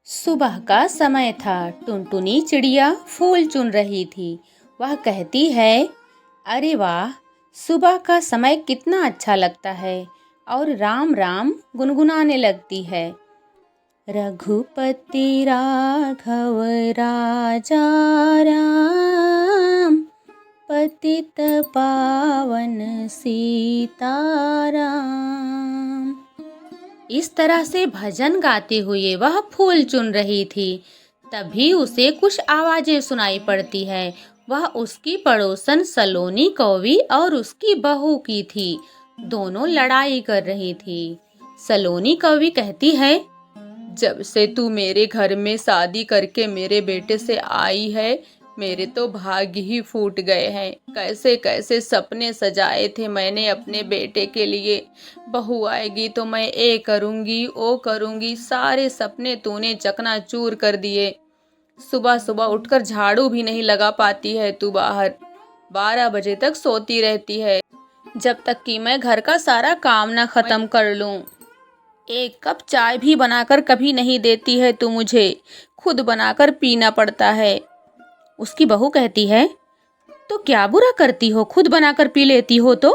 सुबह का समय था। टुनटुनी चिड़िया फूल चुन रही थी। वह कहती है, अरे वाह, सुबह का समय कितना अच्छा लगता है। और राम राम गुनगुनाने लगती है। रघुपति राघव राजा राम, पतित पावन सीताराम। इस तरह से भजन गाते हुए वह फूल चुन रही थी। तभी उसे कुछ आवाजें सुनाई पड़ती है। वह उसकी पड़ोसन सलोनी कौवी और उसकी बहू की थी। दोनों लड़ाई कर रही थी। सलोनी कौवी कहती है, जब से तू मेरे घर में शादी करके मेरे बेटे से आई है, मेरे तो भाग्य ही फूट गए हैं। कैसे कैसे सपने सजाए थे मैंने अपने बेटे के लिए। बहू आएगी तो मैं ये करूँगी वो करूँगी, सारे सपने तूने चकनाचूर कर दिए। सुबह सुबह उठकर झाड़ू भी नहीं लगा पाती है तू। बाहर 12 बजे तक सोती रहती है, जब तक कि मैं घर का सारा काम ना खत्म कर लूँ। एक कप चाय भी बनाकर कभी नहीं देती है तू मुझे, खुद बनाकर पीना पड़ता है। उसकी बहू कहती है, तो क्या बुरा करती हो, खुद बनाकर पी लेती हो तो।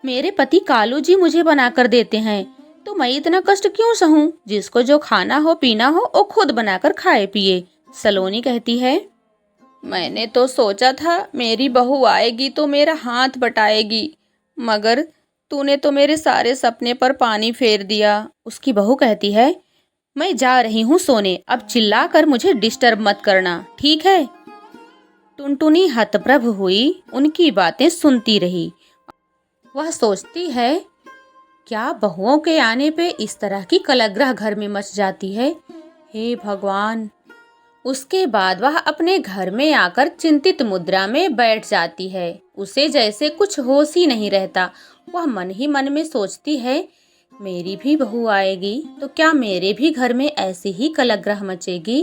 मेरे पति कालू जी मुझे बनाकर देते हैं, तो मैं इतना कष्ट क्यों सहूं। जिसको जो खाना हो पीना हो वो खुद बनाकर खाए पिए। सलोनी कहती है, मैंने तो सोचा था मेरी बहू आएगी तो मेरा हाथ बटाएगी, मगर तूने तो मेरे सारे सपने पर पानी फेर दिया। उसकी बहू कहती है, मैं जा रही हूँ सोने, अब चिल्ला कर मुझे डिस्टर्ब मत करना, ठीक है। टुनटुनी हतप्रभ हुई, उनकी बातें सुनती रही। वह सोचती है, क्या बहुओं के आने पे इस तरह की कलग्रह घर में मच जाती है। हे भगवान। उसके बाद वह अपने घर में आकर चिंतित मुद्रा में बैठ जाती है। उसे जैसे कुछ होश ही नहीं रहता। वह मन ही मन में सोचती है, मेरी भी बहू आएगी तो क्या मेरे भी घर में ऐसी ही कलग्रह मचेगी।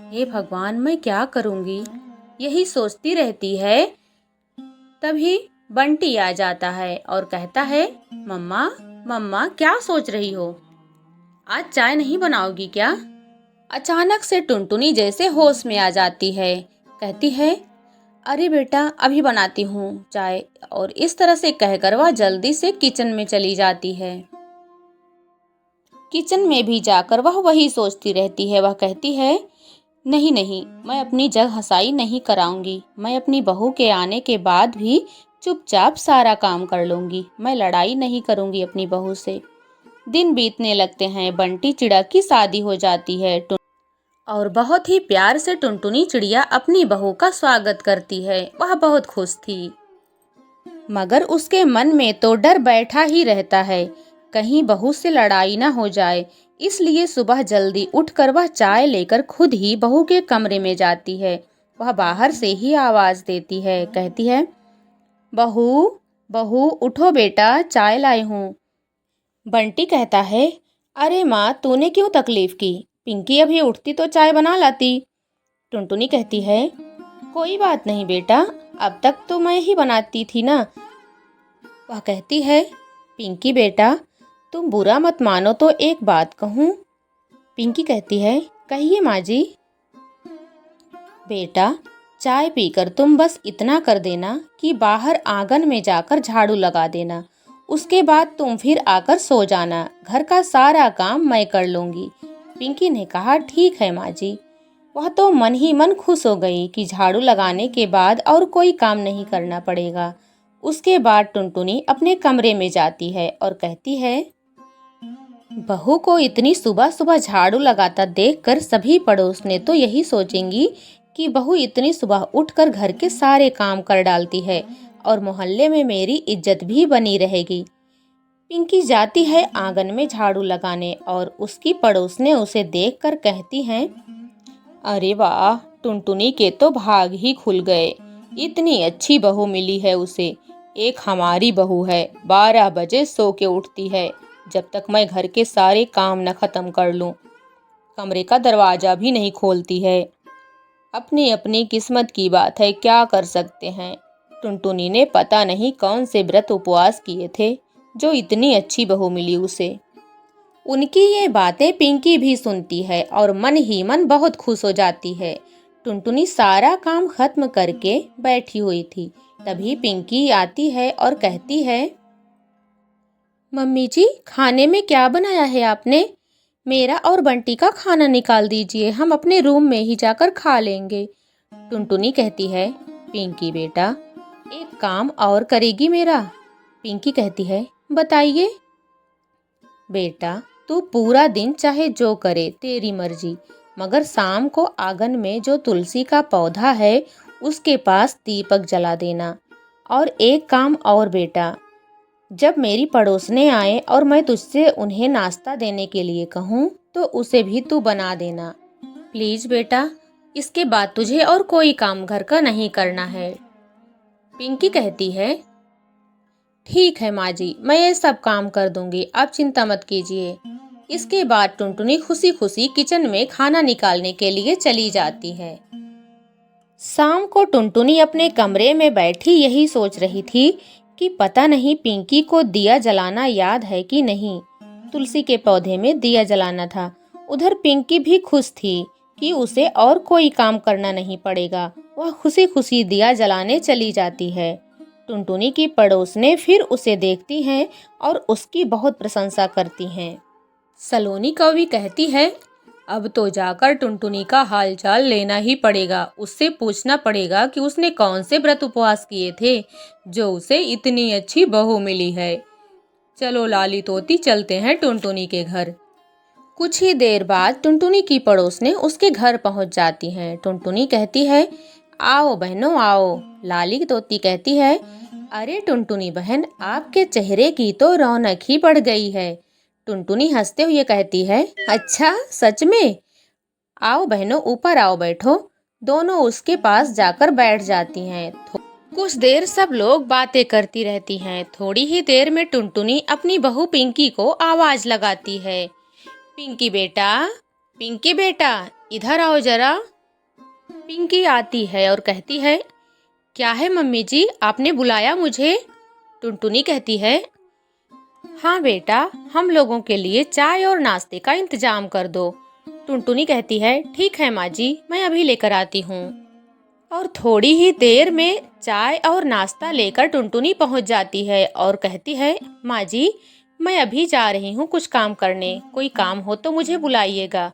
हे भगवान, मैं क्या करूंगी। यही सोचती रहती है। तभी बंटी आ जाता है और कहता है, मम्मा मम्मा क्या सोच रही हो, आज चाय नहीं बनाओगी क्या। अचानक से टुनटुनी जैसे होश में आ जाती है। कहती है, अरे बेटा अभी बनाती हूँ चाय। और इस तरह से कहकर वह जल्दी से किचन में चली जाती है। किचन में भी जाकर वह वही सोचती रहती है। वह कहती है, नहीं नहीं, मैं अपनी जग हंसाई नहीं कराऊंगी। मैं अपनी बहू के आने के बाद भी चुपचाप सारा काम कर लूंगी। मैं लड़ाई नहीं करूंगी अपनी बहू से। दिन बीतने लगते हैं। बंटी चिड़ा की शादी हो जाती है और बहुत ही प्यार से टुनटुनी चिड़िया अपनी बहू का स्वागत करती है। वह बहुत खुश थी, मगर उसके मन में तो डर बैठा ही रहता है, कहीं बहू से लड़ाई ना हो जाए। इसलिए सुबह जल्दी उठकर वह चाय लेकर खुद ही बहू के कमरे में जाती है। वह बाहर से ही आवाज देती है, कहती है, बहू बहू उठो बेटा, चाय लाई हूँ। बंटी कहता है, अरे माँ, तूने क्यों तकलीफ की, पिंकी अभी उठती तो चाय बना लाती। टुनटुनी कहती है, कोई बात नहीं बेटा, अब तक तो मैं ही बनाती थी ना। वह कहती है, पिंकी बेटा, तुम बुरा मत मानो तो एक बात कहूँ। पिंकी कहती है, कहिए माँ जी। बेटा, चाय पीकर तुम बस इतना कर देना कि बाहर आंगन में जाकर झाड़ू लगा देना। उसके बाद तुम फिर आकर सो जाना। घर का सारा काम मैं कर लूंगी। पिंकी ने कहा, ठीक है माँ जी। वह तो मन ही मन खुश हो गई कि झाड़ू लगाने के बाद और कोई काम नहीं करना पड़ेगा। उसके बाद टुनटुनी अपने कमरे में जाती है और कहती है, बहू को इतनी सुबह सुबह झाड़ू लगाता देखकर सभी पड़ोसने तो यही सोचेंगी कि बहू इतनी सुबह उठकर घर के सारे काम कर डालती है और मोहल्ले में मेरी इज्जत भी बनी रहेगी। पिंकी जाती है आंगन में झाड़ू लगाने और उसकी पड़ोसने उसे देखकर कहती हैं, अरे वाह, टुनटुनी के तो भाग ही खुल गए। इतनी अच्छी बहू मिली है उसे। एक हमारी बहू है, 12 बजे सो के उठती है, जब तक मैं घर के सारे काम न खत्म कर लूं। कमरे का दरवाजा भी नहीं खोलती है। अपनी अपनी किस्मत की बात है, क्या कर सकते हैं। टुनटुनी ने पता नहीं कौन से व्रत उपवास किए थे जो इतनी अच्छी बहू मिली उसे। उनकी ये बातें पिंकी भी सुनती है और मन ही मन बहुत खुश हो जाती है। टुनटुनी सारा काम खत्म करके बैठी हुई थी। तभी पिंकी आती है और कहती है, मम्मी जी, खाने में क्या बनाया है आपने? मेरा और बंटी का खाना निकाल दीजिए, हम अपने रूम में ही जाकर खा लेंगे। टुनटुनी कहती है, पिंकी बेटा, एक काम और करेगी मेरा? पिंकी कहती है, बताइए। बेटा, तू पूरा दिन चाहे जो करे तेरी मर्जी, मगर शाम को आंगन में जो तुलसी का पौधा है उसके पास दीपक जला देना। और एक काम और बेटा, जब मेरी पड़ोसने आए और मैं तुझसे उन्हें नाश्ता देने के लिए कहूँ तो उसे भी तू बना देना। प्लीज बेटा, इसके बाद तुझे और कोई काम घर का नहीं करना है। पिंकी कहती है, ठीक है माँ जी, मैं ये सब काम कर दूंगी, आप चिंता मत कीजिए। इसके बाद टुनटुनी खुशी खुशी किचन में खाना निकालने के लिए चली जाती है। शाम को टुनटुनी अपने कमरे में बैठी यही सोच रही थी कि पता नहीं पिंकी को दिया जलाना याद है कि नहीं। तुलसी के पौधे में दिया जलाना था। उधर पिंकी भी खुश थी कि उसे और कोई काम करना नहीं पड़ेगा। वह खुशी खुशी दिया जलाने चली जाती है। टुनटुनी की पड़ोसने फिर उसे देखती हैं और उसकी बहुत प्रशंसा करती हैं। सलोनी कवि कहती है, अब तो जाकर टुनटुनी का हालचाल लेना ही पड़ेगा। उससे पूछना पड़ेगा कि उसने कौन से व्रत उपवास किए थे जो उसे इतनी अच्छी बहू मिली है। चलो लाली तोती, चलते हैं टुनटुनी के घर। कुछ ही देर बाद टुनटुनी की पड़ोसने उसके घर पहुंच जाती हैं। टुनटुनी कहती है, आओ बहनों आओ। लाली तोती कहती है, अरे टुनटुनी बहन, आपके चेहरे की तो रौनक ही बढ़ गई है। टुनटुनी हंसते हुए कहती है, अच्छा सच में? आओ बहनों, ऊपर आओ, बैठो। दोनों उसके पास जाकर बैठ जाती हैं। कुछ देर सब लोग बातें करती रहती हैं। थोड़ी ही देर में टुनटुनी अपनी बहू पिंकी को आवाज लगाती है, पिंकी बेटा, पिंकी बेटा, इधर आओ जरा। पिंकी आती है और कहती है, क्या है मम्मी जी, आपने बुलाया मुझे? टुनटुनी कहती है, हाँ बेटा, हम लोगों के लिए चाय और नाश्ते का इंतजाम कर दो। टुनटुनी कहती है, ठीक है माँ जी, मैं अभी लेकर आती हूँ। और थोड़ी ही देर में चाय और नाश्ता लेकर टुनटुनी पहुँच जाती है और कहती है, माँ जी, मैं अभी जा रही हूँ कुछ काम करने, कोई काम हो तो मुझे बुलाइएगा।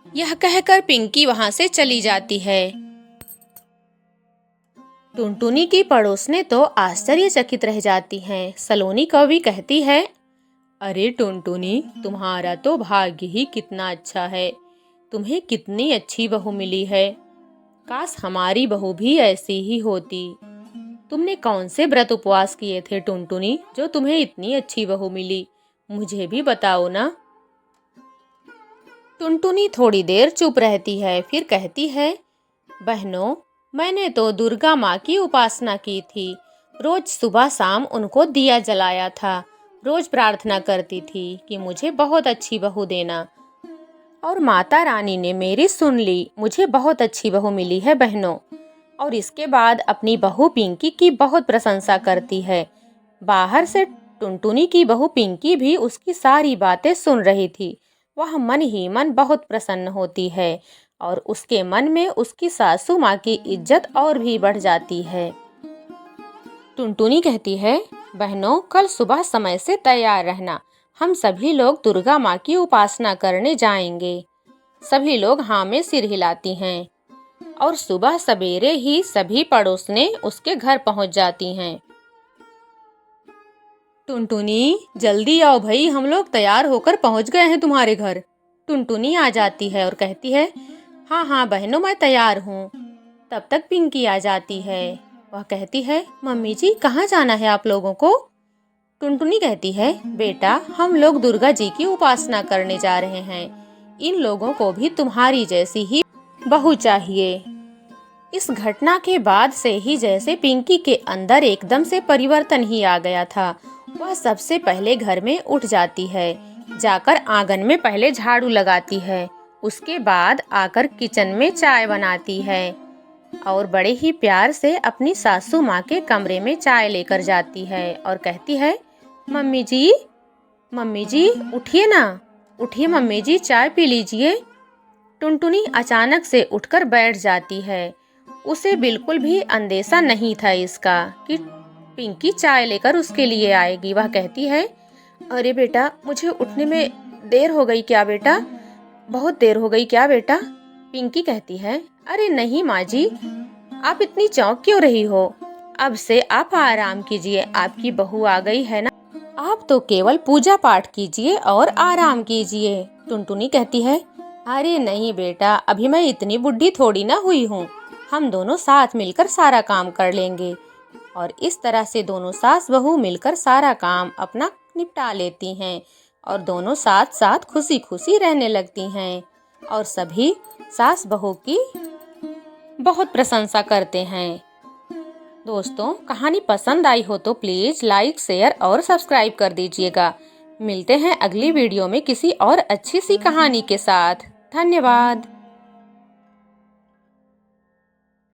यह कहकर पिंकी वहाँ से चली जाती है। टुनटुनी की पड़ोसने तो आश्चर्यचकित रह जाती हैं। सलोनी कवि कहती है, अरे टुनटुनी, तुम्हारा तो भाग्य ही कितना अच्छा है। तुम्हें कितनी अच्छी बहू मिली है। काश हमारी बहू भी ऐसी ही होती। तुमने कौन से व्रत उपवास किए थे टुनटुनी, जो तुम्हें इतनी अच्छी बहू मिली? मुझे भी बताओ ना। टुनटुनी थोड़ी देर चुप रहती है, फिर कहती है, बहनों, मैंने तो दुर्गा माँ की उपासना की थी। रोज सुबह शाम उनको दिया जलाया था। रोज प्रार्थना करती थी कि मुझे बहुत अच्छी बहू देना। और माता रानी ने मेरी सुन ली, मुझे बहुत अच्छी बहू मिली है बहनों। और इसके बाद अपनी बहू पिंकी की बहुत प्रशंसा करती है। बाहर से टुनटुनी की बहू पिंकी भी उसकी सारी बातें सुन रही थी। वह मन ही मन बहुत प्रसन्न होती है और उसके मन में उसकी सासू माँ की इज्जत और भी बढ़ जाती है। टुनटुनी कहती है, बहनों, कल सुबह समय से तैयार रहना। हम सभी लोग दुर्गा माँ की उपासना करने जाएंगे। सभी लोग हाँ में सिर हिलाती हैं और सुबह सवेरे ही सभी पड़ोसने उसके घर पहुंच जाती हैं। टुनटुनी, जल्दी आओ भाई, हम लोग तैयार होकर पहुंच गए हैं तुम्हारे घर। टुनटुनी आ जाती है और कहती है, हाँ हाँ बहनों, मैं तैयार हूँ। तब तक पिंकी आ जाती है। वह कहती है, मम्मी जी, कहाँ जाना है आप लोगों को? टुनटुनी कहती है, बेटा, हम लोग दुर्गा जी की उपासना करने जा रहे हैं। इन लोगों को भी तुम्हारी जैसी ही बहू चाहिए। इस घटना के बाद से ही जैसे पिंकी के अंदर एकदम से परिवर्तन ही आ गया था। वह सबसे पहले घर में उठ जाती है, जाकर आंगन में पहले झाड़ू लगाती है, उसके बाद आकर किचन में चाय बनाती है और बड़े ही प्यार से अपनी सासू माँ के कमरे में चाय लेकर जाती है और कहती है, मम्मी जी, उठिए ना, उठिए मम्मी जी, चाय पी लीजिए। टुनटुनी अचानक से उठकर बैठ जाती है। उसे बिल्कुल भी अंदेशा नहीं था इसका कि पिंकी चाय लेकर उसके लिए आएगी। वह कहती है, अरे बेटा, मुझे उठने में देर हो गई क्या बेटा? बहुत देर हो गई क्या बेटा? पिंकी कहती है, अरे नहीं माँ जी, आप इतनी चौंक क्यों रही हो? अब से आप आराम कीजिए, आपकी बहू आ गई है ना, आप तो केवल पूजा पाठ कीजिए और आराम कीजिए। टुनटुनी कहती है, अरे नहीं बेटा, अभी मैं इतनी बुढ़ी थोड़ी ना हुई हूँ, हम दोनों साथ मिलकर सारा काम कर लेंगे। और इस तरह से दोनों सास बहू मिलकर सारा काम अपना निपटा लेती हैं और दोनों साथ साथ खुशी खुशी रहने लगती हैं और सभी सास बहू की बहुत प्रशंसा करते हैं। दोस्तों, कहानी पसंद आई हो तो प्लीज़ लाइक, शेयर और सब्सक्राइब कर दीजिएगा। मिलते हैं अगली वीडियो में किसी और अच्छी सी कहानी के साथ। धन्यवाद।